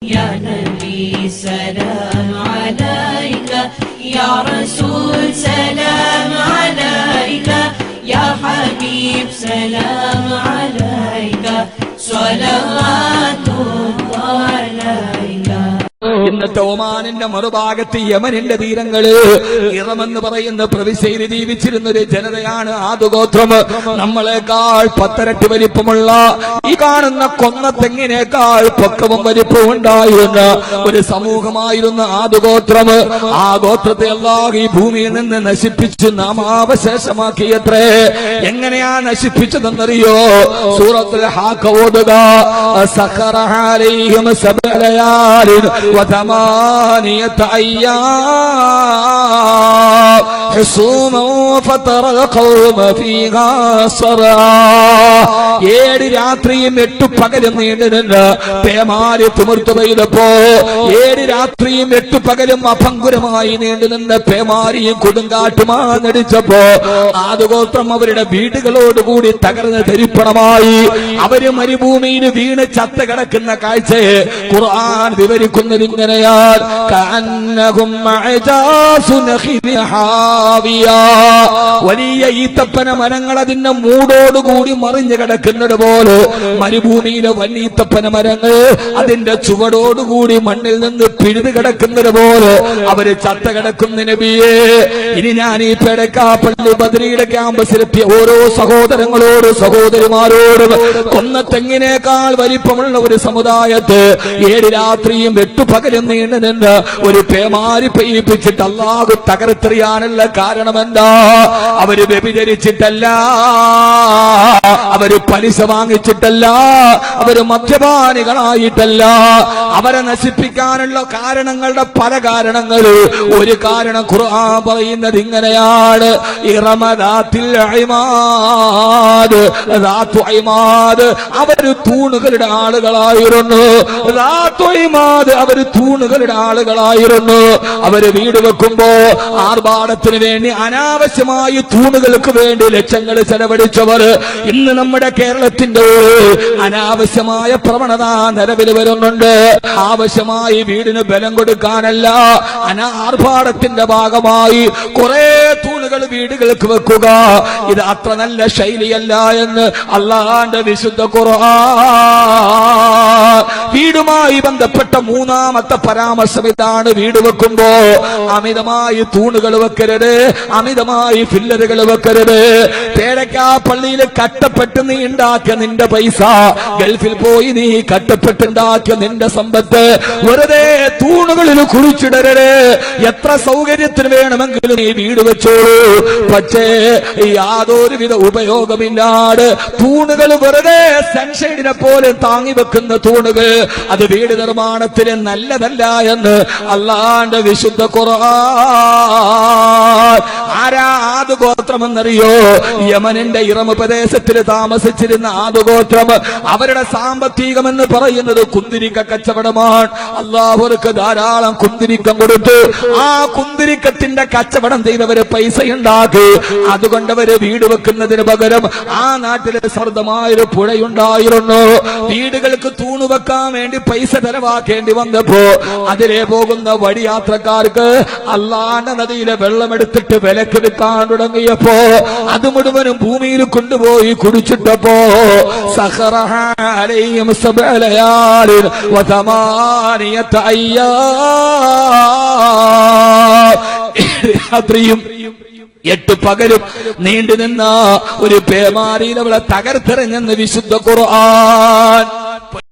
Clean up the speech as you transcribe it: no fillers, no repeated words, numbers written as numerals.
يا نبي سلام عليك يا رسول سلام عليك يا حبيب سلام عليك صلوات الله عليك. ഇന്നത്തെ ഒമാനിന്റെ മറുഭാഗത്ത് യമനിന്റെ തീരങ്ങള് ഇറമെന്ന് പറയുന്ന പ്രവിശ്യയിൽ ജീവിച്ചിരുന്ന ഒരു ജനതയാണ് ആദുഗോത്രം. നമ്മളെക്കാൾ 10 വലിപ്പമുള്ള ഈ കാണുന്ന കൊന്ന തെങ്ങിനേക്കാൾ പൊക്കവും വലിപ്പവും ഉണ്ടായിരുന്ന ഒരു സമൂഹമായിരുന്നു ആദുഗോത്രം. ആ ഗോത്രത്തെ അല്ലാഹു ഈ ഭൂമിയിൽ നിന്ന് നശിപ്പിച്ച് നാമാവശേഷമാക്കിയത്രേ. എങ്ങനെയാ നശിപ്പിച്ചതെന്നറിയോ? സൂറത്തുൽ ഹാഖ ഓതുക. സഖറ അലൈഹിം സബ്അ ലയാലിൻ وثمانية أيام حسوما فترى القوم فيها صرعا. 7 രാത്രിയും 8 പകലും നീണ്ടുനിന്ന് പേമാരി തുമിർത്തു പെയ്തപ്പോ 7 രാത്രിയും 8 പകലും അഭംഗുരമായി നീണ്ടുനിന്ന് പേമാരിയും കൊടുങ്കാട്ടുമാടിച്ചപ്പോ ആദുഗോത്രം അവരുടെ വീടുകളോടുകൂടി തകർന്ന് തരിപ്പണമായി. അവര് മരുഭൂമിയിൽ വീണ് ചത്ത കിടക്കുന്ന കാഴ്ചയെ ഖുർആൻ വിവരിക്കുന്നത് ഇങ്ങനെയാണ്. കഅന്നഹും അഅജാസു നഖിലി ഹാവിയ. വലിയ ഈത്തപ്പന മരങ്ങൾ അതിന്റെ മൂടോടുകൂടി മറിഞ്ഞു കിടക്കുന്നത് പോലെ മരുഭൂമിയിലെ വലിയ ഈത്തപ്പന മരങ്ങൾ അതിന്റെ ചുവടോടുകൂടി മണ്ണിൽ നിന്ന് പിഴുത് കിടക്കുന്നത് പോലെ അവര് ചത്ത കിടക്കുന്ന നബിയേ. ഇനി ഞാൻ ഈ പെടക്കാപ്പള്ളി ബദ്രിയുടെ ക്യാമ്പസിലെത്തിയ ഓരോ സഹോദരങ്ങളോടും സഹോദരിമാരോടും കൊന്ന തെങ്ങിനേക്കാൾ വലിപ്പമുള്ള ഒരു സമുദായത്തെ 7 രാത്രിയും 8 പകലും നീണ്ടു നിന്ന് ഒരു പേമാരി പെയ്യിപ്പിച്ചിട്ട് അല്ലാഹു തകർത്തെറിയാനുള്ള കാരണമെന്താ? അവര് വ്യഭിചരിച്ചിട്ടല്ല, അവര് പലിശ വാങ്ങിച്ചിട്ടല്ല, അവര് മദ്യപാനികളായിട്ടല്ല. അവരെ നശിപ്പിക്കാനുള്ള കാരണങ്ങളുടെ പല കാരണങ്ങള്. ഒരു കാരണം ഖുർആൻ പറയുന്നത് ഇങ്ങനെയാണ്. ഇറമദാത്തിൽ ഇമാദ് ദാതു ഇമാദ്. അവര് തൂണുകളുടെ ആളുകളായിരുന്നു. ദാതു ഇമാദ് അവര് തൂണുകളുടെ ആളുകളായിരുന്നു. അവര് വീട് വെക്കുമ്പോ ആർഭാടത്തിന് വേണ്ടി അനാവശ്യമായി തൂണുകൾക്ക് വേണ്ടി ലക്ഷങ്ങൾ ചെലവഴിച്ചവർ ഇന്ന് നമ്മുടെ കേരളത്തിന്റെ അനാവശ്യമായ പ്രവണത നിലവിൽ വരുന്നുണ്ട്. ആവശ്യമായി വീടിന് ബലം കൊടുക്കാനല്ല, ആർഭാടത്തിന്റെ ഭാഗമായി കുറെ തൂണുകൾ വീടുകൾക്ക് വെക്കുക. ഇത് അത്ര നല്ല ശൈലിയല്ല എന്ന് അല്ലാഹുവിന്റെ വിശുദ്ധ ഖുർആൻ. വീടുമായി ബന്ധപ്പെട്ട 3ാമത്തെ പരാമർശം ഇതാണ്. വീട് വെക്കുമ്പോ അമിതമായി തൂണുകൾ വെക്കരുത്, അമിതമായി ഫില്ലറുകൾ വെക്കരുത്. പേരക്കാ പള്ളിയിൽ കട്ടപ്പെട്ട് നീ ഉണ്ടാക്കിയ നിന്റെ പൈസ, ഗൾഫിൽ പോയി നീ കട്ടപ്പെട്ടുണ്ടാക്കിയ നിന്റെ സമ്പത്ത് വെറുതെ തൂണുകളിൽ കുഴിച്ചിടരുത്. എത്ര സൗകര്യത്തിന് വേണമെങ്കിലും നീ വീട് വെച്ചോളൂ, പക്ഷേ യാതൊരുവിധ ഉപയോഗമില്ലാതെ തൂണുകൾ വെറുതെ സൺഷൈഡിനെ പോലെ താങ്ങി വെക്കുന്ന തൂണുകൾ അത് വീട് നിർമ്മാണത്തിന് നല്ലതല്ല എന്ന് അല്ലാഹുവിന്റെ വിശുദ്ധ ഖുർആൻ. ആരാ ആദുഗോത്രം എന്നറിയോ? യമനിന്റെ ഇറമ പ്രദേശത്തിൽ താമസിച്ചിരുന്ന ആദുഗോത്രം. അവരുടെ സാമ്പത്തികം എന്ന് പറയുന്നത് കുന്തിരിക്ക കച്ചവടമാണ്. അല്ലാഹു അവർക്ക് ധാരാളം കുന്തിരിക്കം കൊടുത്തു. ആ കുന്തിരിക്കത്തിന്റെ കച്ചവടം ചെയ്തവര് പൈസ ഉണ്ടാക്കി. അതുകൊണ്ട് അവര് വീട് വെക്കുന്നതിന് പകരം ആ നാട്ടിലെ സമൃദ്ധമായൊരു പുഴയുണ്ടായിരുന്നു. വീടുകൾക്ക് തൂണ് വെക്കാൻ വേണ്ടി പൈസ ചെലവാക്കേണ്ടി വന്നപ്പോ അതിലെ പോകുന്ന വഴിയാത്രക്കാർക്ക് അല്ലാഹുവിന്റെ നദിയിലെ വെള്ളമെടുത്തിട്ട് വിലക്ക് വിൽക്കാൻ തുടങ്ങിയപ്പോ അത് മുഴുവനും ഭൂമിയിൽ കൊണ്ടുപോയി കുടിച്ചിട്ടപ്പോ സഖറഹ അലൈഹിം സബ്അ ലയാലിൻ വതമാനിയത അയ്യാം. രാത്രിയും 8 പകലും നീണ്ടുനിന്ന ഒരു പേമാരിയിൽ അവളെ തകർത്തെറിഞ്ഞെന്ന് വിശുദ്ധ ഖുർആൻ.